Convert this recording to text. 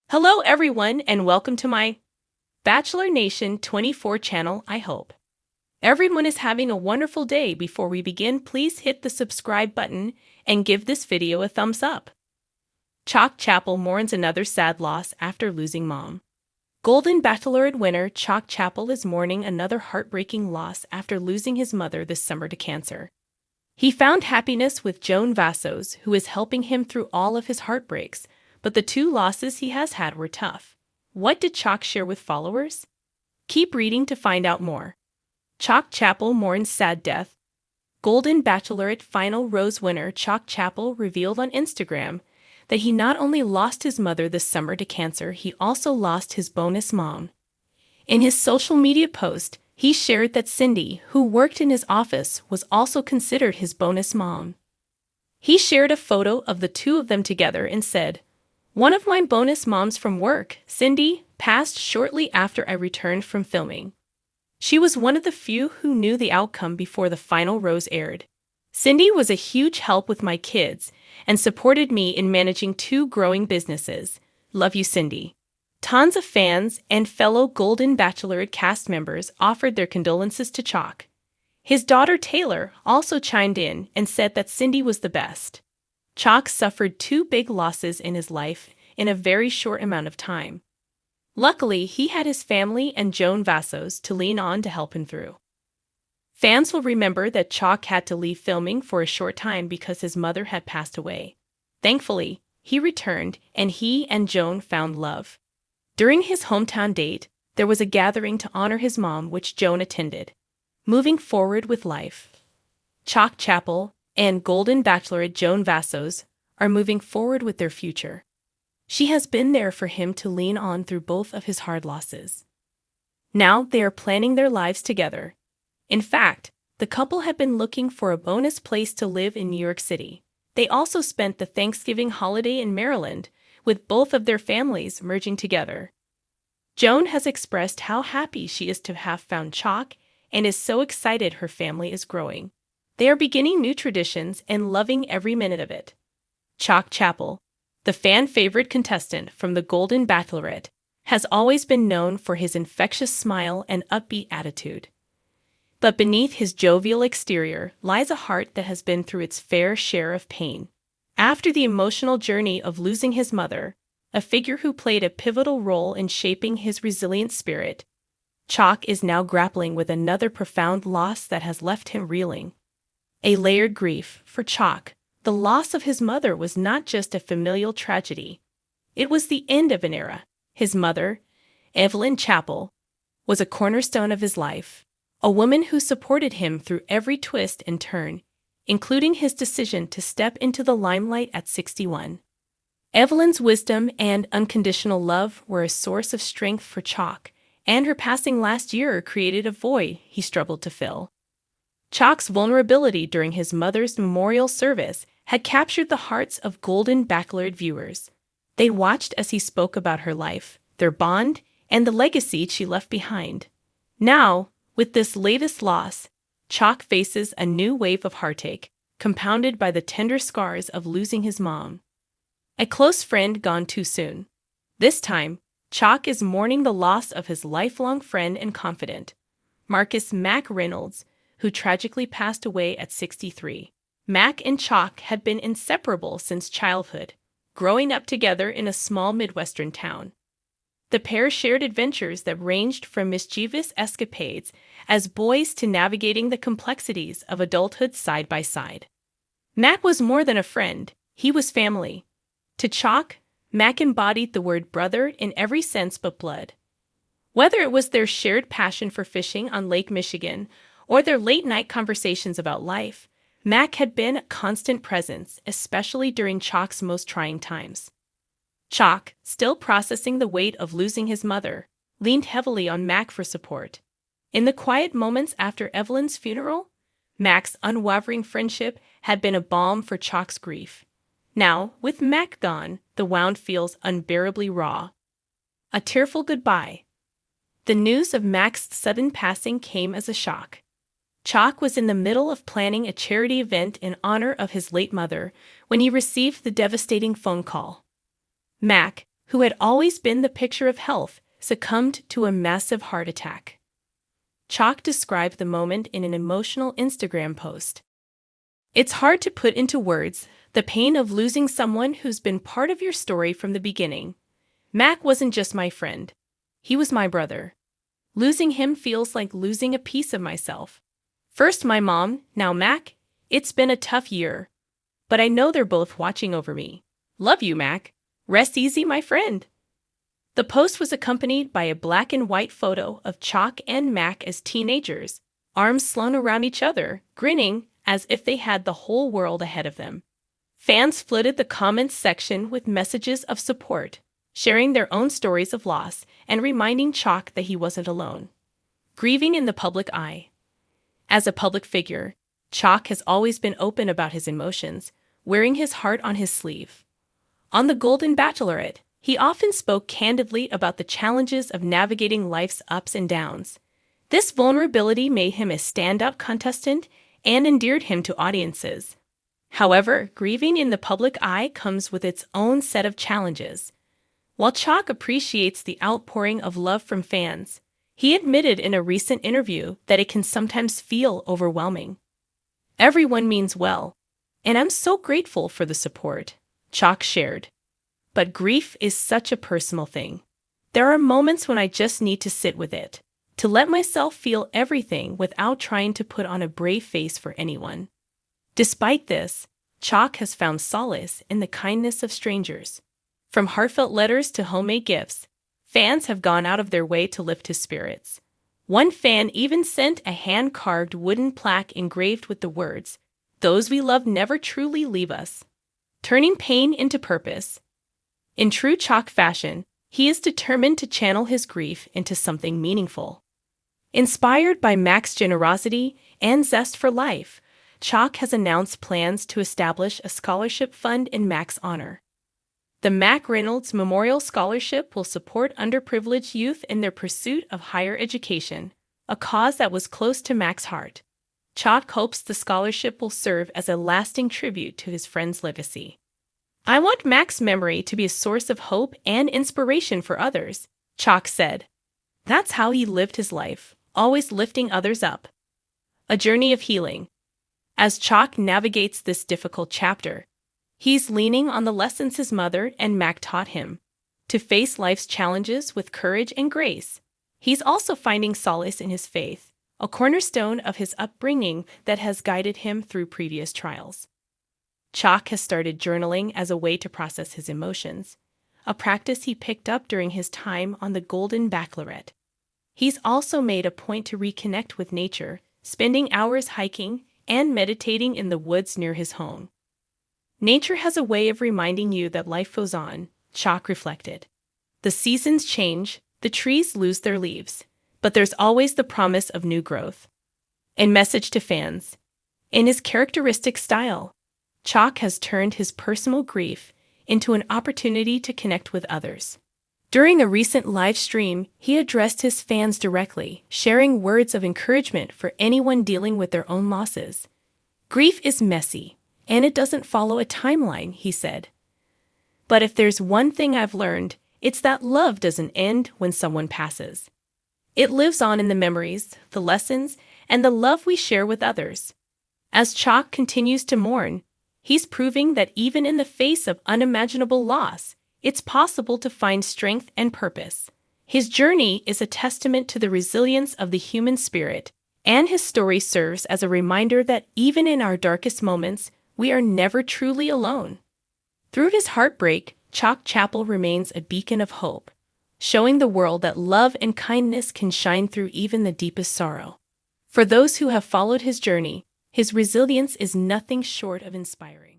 Hello everyone and welcome to my Bachelor Nation 24 channel. I hope everyone is having a wonderful day. Before we begin, please hit the subscribe button and give this video a thumbs up. Chapple mourns another sad loss after losing mom. Golden Bachelorette winner Chapple is mourning another heartbreaking loss after losing his mother this summer to cancer. He found happiness with Joan Vassos, who is helping him through all of his heartbreaks, but the two losses he has had were tough. What did Chock share with followers? Keep reading to find out more. Chapple mourns sad death. Golden Bachelorette final rose winner Chapple revealed on Instagram that he not only lost his mother this summer to cancer, he also lost his bonus mom. In his social media post, he shared that Cindy, who worked in his office, was also considered his bonus mom. He shared a photo of the two of them together and said, "One of my bonus moms from work, Cindy, passed shortly after I returned from filming. She was one of the few who knew the outcome before the final rose aired. Cindy was a huge help with my kids and supported me in managing two growing businesses. Love you, Cindy." Tons of fans and fellow Golden Bachelorette cast members offered their condolences to Chock. His daughter Taylor also chimed in and said that Cindy was the best. Chock suffered two big losses in his life in a very short amount of time. Luckily, he had his family and Joan Vassos to lean on to help him through. Fans will remember that Chock had to leave filming for a short time because his mother had passed away. Thankfully, he returned and he and Joan found love. During his hometown date, there was a gathering to honor his mom which Joan attended. Moving forward with life, Chapple and Golden Bachelorette Joan Vassos are moving forward with their future. She has been there for him to lean on through both of his hard losses. Now they are planning their lives together. In fact, the couple had been looking for a bonus place to live in New York City. They also spent the Thanksgiving holiday in Maryland, with both of their families merging together. Joan has expressed how happy she is to have found Chock and is so excited her family is growing. They are beginning new traditions and loving every minute of it. Chapple, the fan-favorite contestant from the Golden Bachelorette, has always been known for his infectious smile and upbeat attitude. But beneath his jovial exterior lies a heart that has been through its fair share of pain. After the emotional journey of losing his mother, a figure who played a pivotal role in shaping his resilient spirit, Chock is now grappling with another profound loss that has left him reeling. A layered grief for Chock. The loss of his mother was not just a familial tragedy. It was the end of an era. His mother, Evelyn Chapple, was a cornerstone of his life, a woman who supported him through every twist and turn, including his decision to step into the limelight at 61. Evelyn's wisdom and unconditional love were a source of strength for Chock, and her passing last year created a void he struggled to fill. Chock's vulnerability during his mother's memorial service had captured the hearts of Golden Bachelorette viewers. They watched as he spoke about her life, their bond, and the legacy she left behind. Now, with this latest loss, Chock faces a new wave of heartache, compounded by the tender scars of losing his mom. A close friend gone too soon. This time, Chock is mourning the loss of his lifelong friend and confidant, Marcus "Mac" Reynolds, who tragically passed away at 63. Mac and Chock had been inseparable since childhood, growing up together in a small Midwestern town. The pair shared adventures that ranged from mischievous escapades as boys to navigating the complexities of adulthood side by side. Mac was more than a friend, he was family. To Chock, Mac embodied the word brother in every sense but blood. Whether it was their shared passion for fishing on Lake Michigan or their late-night conversations about life, Mac had been a constant presence, especially during Chock's most trying times. Chock, still processing the weight of losing his mother, leaned heavily on Mac for support. In the quiet moments after Evelyn's funeral, Mac's unwavering friendship had been a balm for Chock's grief. Now, with Mac gone, the wound feels unbearably raw. A tearful goodbye. The news of Mac's sudden passing came as a shock. Chock was in the middle of planning a charity event in honor of his late mother when he received the devastating phone call. Mac, who had always been the picture of health, succumbed to a massive heart attack. Chock described the moment in an emotional Instagram post. "It's hard to put into words the pain of losing someone who's been part of your story from the beginning. Mac wasn't just my friend. He was my brother. Losing him feels like losing a piece of myself. First my mom, now Mac. It's been a tough year. But I know they're both watching over me. Love you, Mac. Rest easy, my friend." The post was accompanied by a black and white photo of Chock and Mac as teenagers, arms slung around each other, grinning as if they had the whole world ahead of them. Fans flooded the comments section with messages of support, sharing their own stories of loss and reminding Chock that he wasn't alone. Grieving in the public eye. As a public figure, Chock has always been open about his emotions, wearing his heart on his sleeve. On The Golden Bachelorette, he often spoke candidly about the challenges of navigating life's ups and downs. This vulnerability made him a standout contestant and endeared him to audiences. However, grieving in the public eye comes with its own set of challenges. While Chock appreciates the outpouring of love from fans, he admitted in a recent interview that it can sometimes feel overwhelming. "Everyone means well, and I'm so grateful for the support," Chock shared. "But grief is such a personal thing. There are moments when I just need to sit with it, to let myself feel everything without trying to put on a brave face for anyone." Despite this, Chock has found solace in the kindness of strangers. From heartfelt letters to homemade gifts, fans have gone out of their way to lift his spirits. One fan even sent a hand-carved wooden plaque engraved with the words, "Those we love never truly leave us," turning pain into purpose. In true Chock fashion, he is determined to channel his grief into something meaningful. Inspired by Mac's generosity and zest for life, Chock has announced plans to establish a scholarship fund in Mac's honor. The Mac Reynolds Memorial Scholarship will support underprivileged youth in their pursuit of higher education, a cause that was close to Mac's heart. Chock hopes the scholarship will serve as a lasting tribute to his friend's legacy. "I want Mac's memory to be a source of hope and inspiration for others," Chock said. "That's how he lived his life, always lifting others up." A journey of healing. As Chock navigates this difficult chapter, he's leaning on the lessons his mother and Mac taught him, to face life's challenges with courage and grace. He's also finding solace in his faith, a cornerstone of his upbringing that has guided him through previous trials. Chock has started journaling as a way to process his emotions, a practice he picked up during his time on The Golden Bachelorette. He's also made a point to reconnect with nature, spending hours hiking and meditating in the woods near his home. "Nature has a way of reminding you that life goes on," Chock reflected. "The seasons change, the trees lose their leaves, but there's always the promise of new growth." A message to fans. In his characteristic style, Chock has turned his personal grief into an opportunity to connect with others. During a recent live stream, he addressed his fans directly, sharing words of encouragement for anyone dealing with their own losses. "Grief is messy, and it doesn't follow a timeline," he said. "But if there's one thing I've learned, it's that love doesn't end when someone passes. It lives on in the memories, the lessons, and the love we share with others." As Chock continues to mourn, he's proving that even in the face of unimaginable loss, it's possible to find strength and purpose. His journey is a testament to the resilience of the human spirit, and his story serves as a reminder that even in our darkest moments, we are never truly alone. Through his heartbreak, Chapple remains a beacon of hope, showing the world that love and kindness can shine through even the deepest sorrow. For those who have followed his journey, his resilience is nothing short of inspiring.